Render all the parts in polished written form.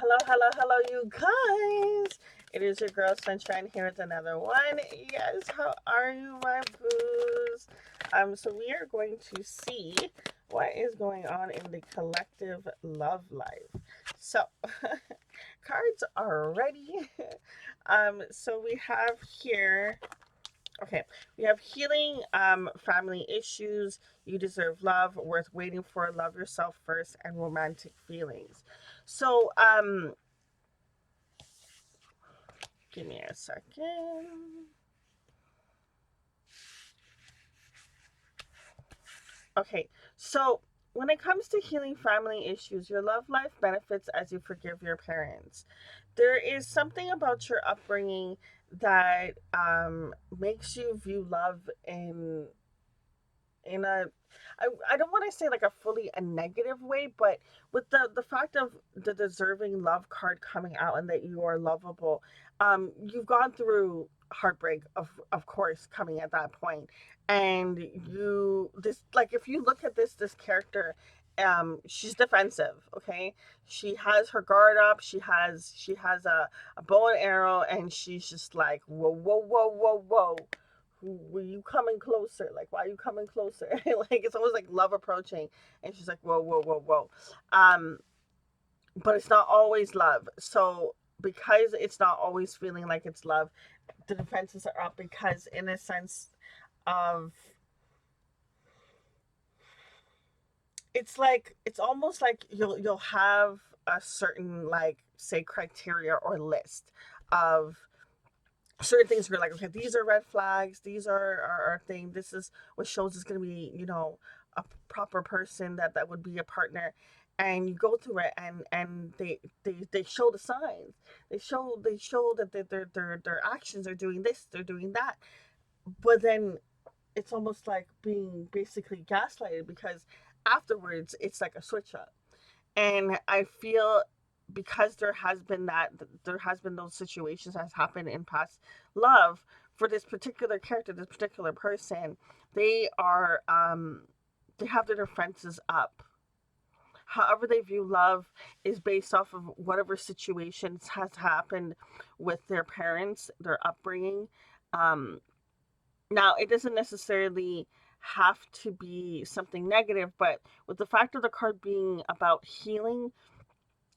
Hello, hello, hello, you guys. It is your girl Sunshine here with another one. Yes, how are you, my boos? So we are going to see what is going on in the collective love life. So, cards are ready. So we have here. Okay, we have healing, family issues, you deserve love, worth waiting for, love yourself first, and romantic feelings. So, give me a second. Okay, so when it comes to healing family issues, your love life benefits as you forgive your parents. There is something about your upbringing that makes you view love in a I don't want to say like a fully a negative way, but with the fact of the deserving love card coming out and that you are lovable, you've gone through heartbreak of course coming at that point, and you this like if you look at this character, she's defensive. Okay, she has her guard up, she has a bow and arrow, and she's just like whoa whoa whoa whoa whoa, were you coming closer? Like, why are you coming closer? Like, it's almost like love approaching. And she's like, whoa, whoa, whoa, whoa. Um, but it's not always love. So, because it's not always feeling like it's love, the defenses are up because, in a sense of, it's almost like you'll have a certain, like, say, criteria or list of certain things where like, okay, these are red flags, these are thing, this is what shows it's going to be, a proper person that would be a partner. And you go through it, and they show the signs, they show that their actions are doing this, they're doing that. But then it's almost like being basically gaslighted, because afterwards it's like a switch up. And I feel, because there has been those situations that has happened in past love, for this particular character, this particular person, they are they have their defenses up. However they view love is based off of whatever situations has happened with their parents, their upbringing. um Now, it doesn't necessarily have to be something negative, but with the fact of the card being about healing,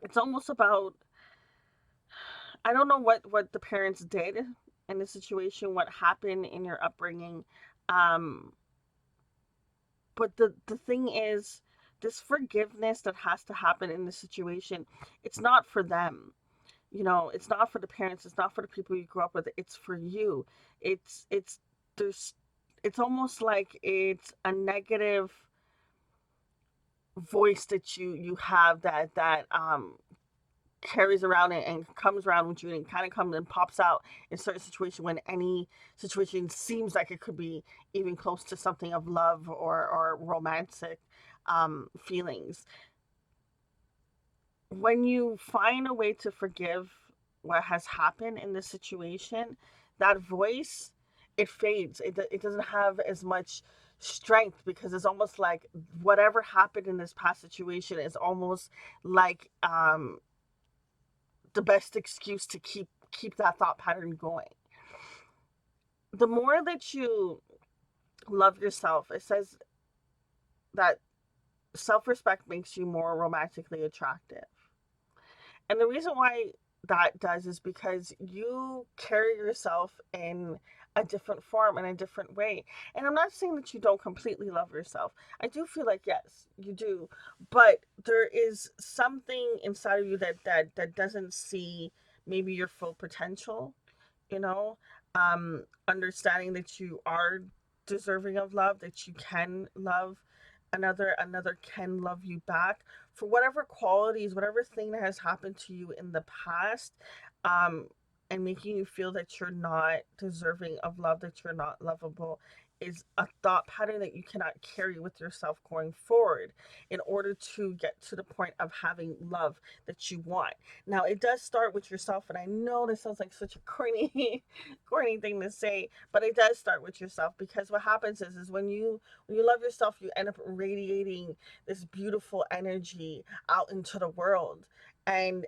it's almost about, I don't know what the parents did in the situation, what happened in your upbringing, um, but the thing is, this forgiveness that has to happen in the situation, it's not for them. It's not for the parents. It's not for the people you grew up with. It's for you. It's there's it's almost like it's a negative voice that you have that carries around and comes around with you, and kind of comes and pops out in certain situations, when any situation seems like it could be even close to something of love or romantic feelings. When you find a way to forgive what has happened in this situation, that voice, it fades. It doesn't have as much strength, because it's almost like whatever happened in this past situation is almost like the best excuse to keep that thought pattern going. The more that you love yourself, it says that self-respect makes you more romantically attractive. And the reason why that does is because you carry yourself in a different form, in a different way. And I'm not saying that you don't completely love yourself. I do feel like, yes, you do. But there is something inside of you that doesn't see maybe your full potential, you know? Understanding that you are deserving of love, that you can love another can love you back for whatever qualities, whatever thing that has happened to you in the past, um, and making you feel that you're not deserving of love, that you're not lovable. is a thought pattern that you cannot carry with yourself going forward in order to get to the point of having love that you want. Now, it does start with yourself, and I know this sounds like such a corny, corny thing to say, but it does start with yourself, because what happens is when you love yourself, you end up radiating this beautiful energy out into the world, and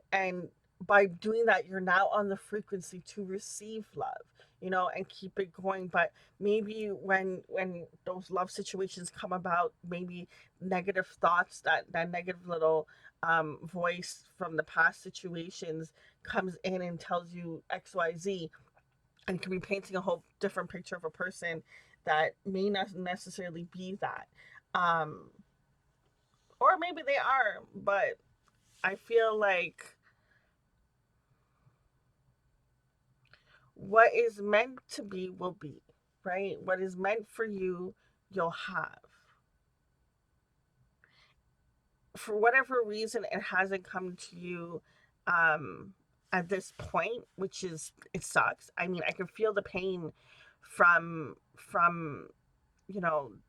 by doing that, you're now on the frequency to receive love, and keep it going. But maybe when those love situations come about, maybe negative thoughts, that negative little voice from the past situations comes in and tells you XYZ, and can be painting a whole different picture of a person that may not necessarily be that. um or maybe they are, but I feel like what is meant to be will be, right? What is meant for you, you'll have. For whatever reason, it hasn't come to you um, at this point, which is, it sucks. I mean, I can feel the pain from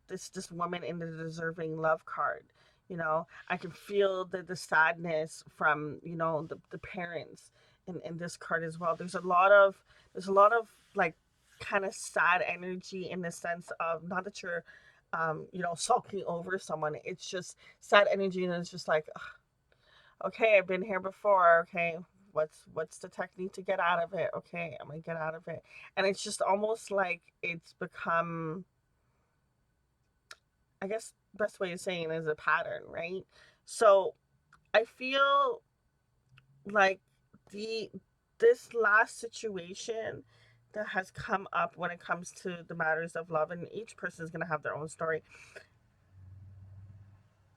this woman in the deserving love card. I can feel the sadness from the parents in this card as well. There's a lot of like kind of sad energy, in the sense of, not that you're sulking over someone. It's just sad energy, and it's just like, okay, I've been here before. Okay, what's the technique to get out of it? Okay, I'm gonna get out of it. And it's just almost like it's become, I guess best way of saying it is, a pattern, right? So I feel like the this last situation that has come up when it comes to the matters of love, and each person is going to have their own story.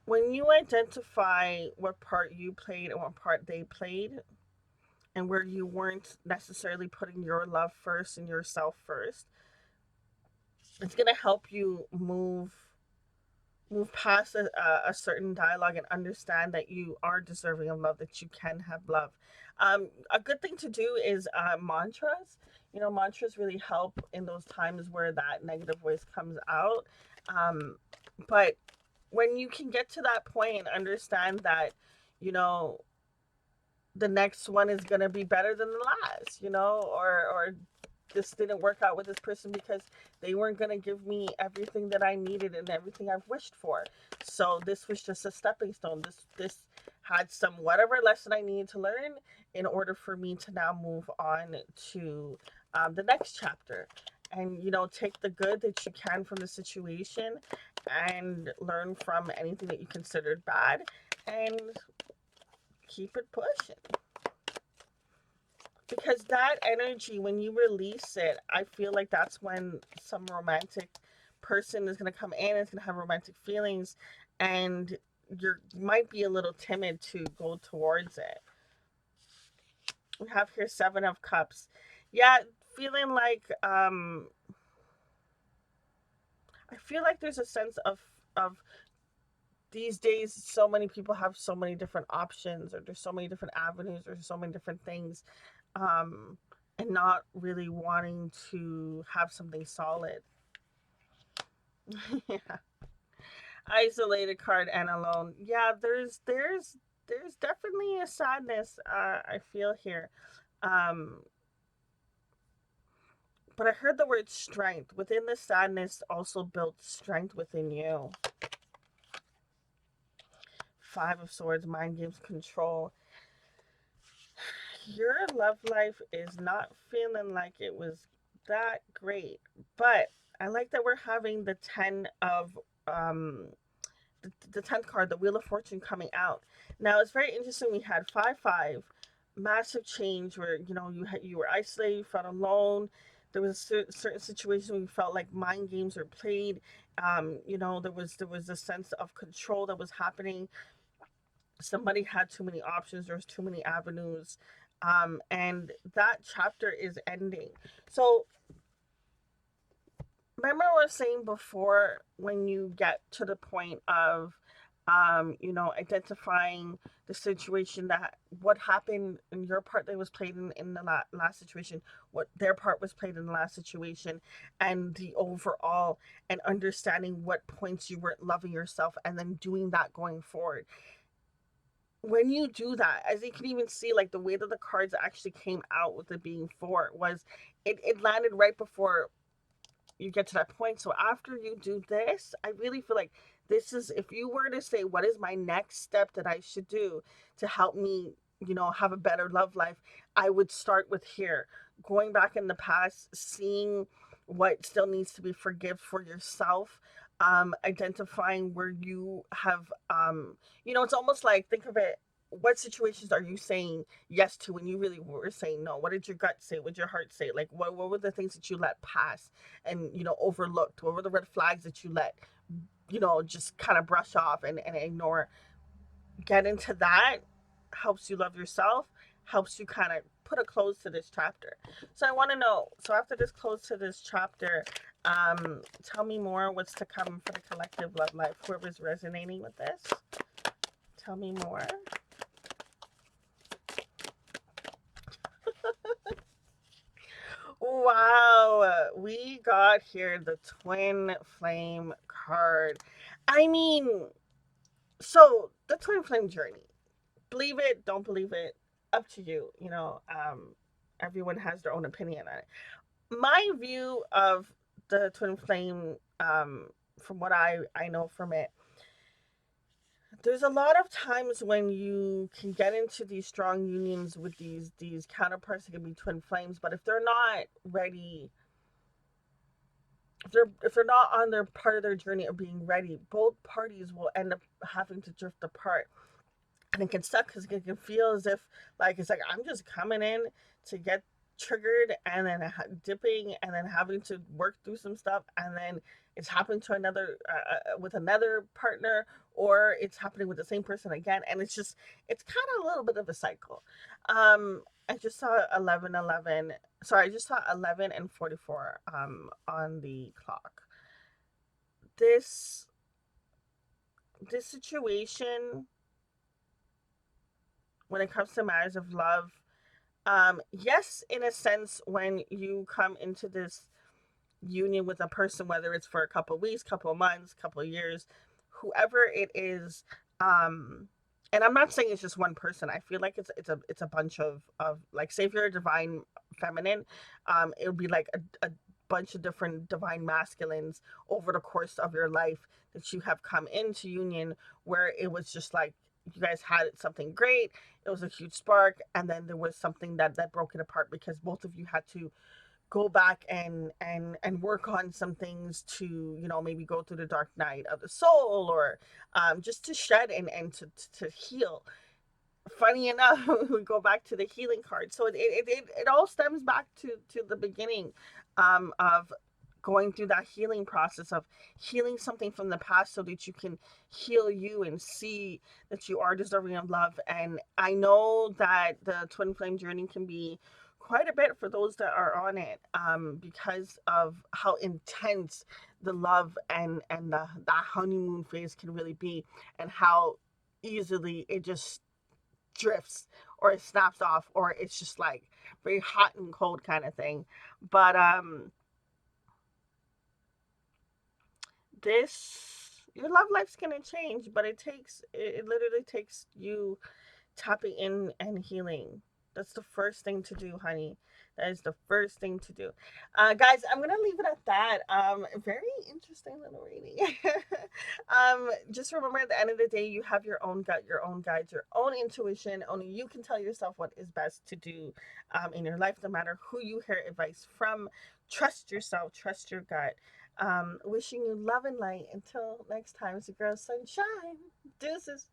When you identify what part you played and what part they played, and where you weren't necessarily putting your love first and yourself first, it's going to help you move past a certain dialogue, and understand that you are deserving of love, that you can have love. A good thing to do is mantras. Mantras really help in those times where that negative voice comes out. But when you can get to that point and understand that, you know, the next one is going to be better than the last, or this didn't work out with this person because they weren't going to give me everything that I needed and everything I've wished for. So this was just a stepping stone. This had some whatever lesson I needed to learn in order for me to now move on to the next chapter. And take the good that you can from the situation, and learn from anything that you considered bad, and keep it pushing. Because that energy, when you release it, I feel like that's when some romantic person is going to come in, it's going to have romantic feelings, and you might be a little timid to go towards it. We have here 7 of Cups. Yeah, feeling like I feel like there's a sense of these days, so many people have so many different options, or there's so many different avenues, or so many different things, um, and not really wanting to have something solid. Yeah. Isolated card and alone. Yeah, there's definitely a sadness I feel here. Um, but I heard the word strength. Within the sadness also built strength within you. 5 of Swords, mind games, control. Your love life is not feeling like it was that great. But I like that we're having the 10 of the 10th card, the Wheel of Fortune, coming out. Now it's very interesting. We had 5 5, massive change where you were isolated, you felt alone. There was a certain situation where you felt like mind games were played. There was a sense of control that was happening. Somebody had too many options. There was too many avenues, and that chapter is ending. So remember, I was saying before, when you get to the point of You know, identifying the situation, that what happened in your part that was played in the last situation, what their part was played in the last situation, and the overall, and understanding what points you weren't loving yourself, and then doing that going forward. When you do that, as you can even see, like the way that the cards actually came out with it being four was, it landed right before you get to that point. So after you do this, I really feel like this is, if you were to say, what is my next step that I should do to help me, you know, have a better love life, I would start with here. Going back in the past, seeing what still needs to be forgive for yourself, identifying where you have, you know, it's almost like, think of it, what situations are you saying yes to when you really were saying no? What did your gut say? What did your heart say? Like, what were the things that you let pass and, you know, overlooked? What were the red flags that you let, you know, just kind of brush off and ignore? Get into that, helps you love yourself, helps you kind of put a close to this chapter. So I want to know, so after this close to this chapter, tell me more, what's to come for the collective love life, whoever's resonating with this, tell me more. Wow, we got here the twin flame card. I mean, so the twin flame journey, believe it, don't believe it, up to you. You know, everyone has their own opinion on it. My view of the twin flame, from what I know from it, there's a lot of times when you can get into these strong unions with these counterparts that can be twin flames, but if they're not ready, if they're not on their part of their journey of being ready, both parties will end up having to drift apart. And it can suck because it can feel as if, like, it's like I'm just coming in to get triggered, and then dipping, and then having to work through some stuff, and then it's happening to another, with another partner, or it's happening with the same person again, and it's just, it's kind of a little bit of a cycle. I just saw 11:11. Sorry, I just saw 11:44 on the clock. This this situation, when it comes to matters of love, yes, in a sense, when you come into this union with a person, whether it's for a couple of weeks, couple of months, couple of years, whoever it is, and I'm not saying it's just one person. I feel like it's a bunch of, like, say if you're a divine feminine, it would be like a bunch of different divine masculines over the course of your life that you have come into union, where it was just like you guys had something great, it was a huge spark, and then there was something that broke it apart because both of you had to go back and work on some things to, you know, maybe go through the dark night of the soul, or just to shed and to heal. Funny enough, we go back to the healing card, so it all stems back to the beginning, of going through that healing process of healing something from the past so that you can heal you and see that you are deserving of love. And I know that the twin flame journey can be quite a bit for those that are on it, because of how intense the love and that honeymoon phase can really be, and how easily it just drifts, or it snaps off, or it's just like very hot and cold kind of thing. But this, your love life's gonna change, but it literally takes you tapping in and healing. That's the first thing to do, honey. That is the first thing to do. Guys, I'm gonna leave it at that. Very interesting little reading. Just remember, at the end of the day, you have your own gut, your own guides, your own intuition. Only you can tell yourself what is best to do, in your life, no matter who you hear advice from. Trust yourself, trust your gut. Wishing you love and light. Until next time, it's your girl Sunshine. Deuces.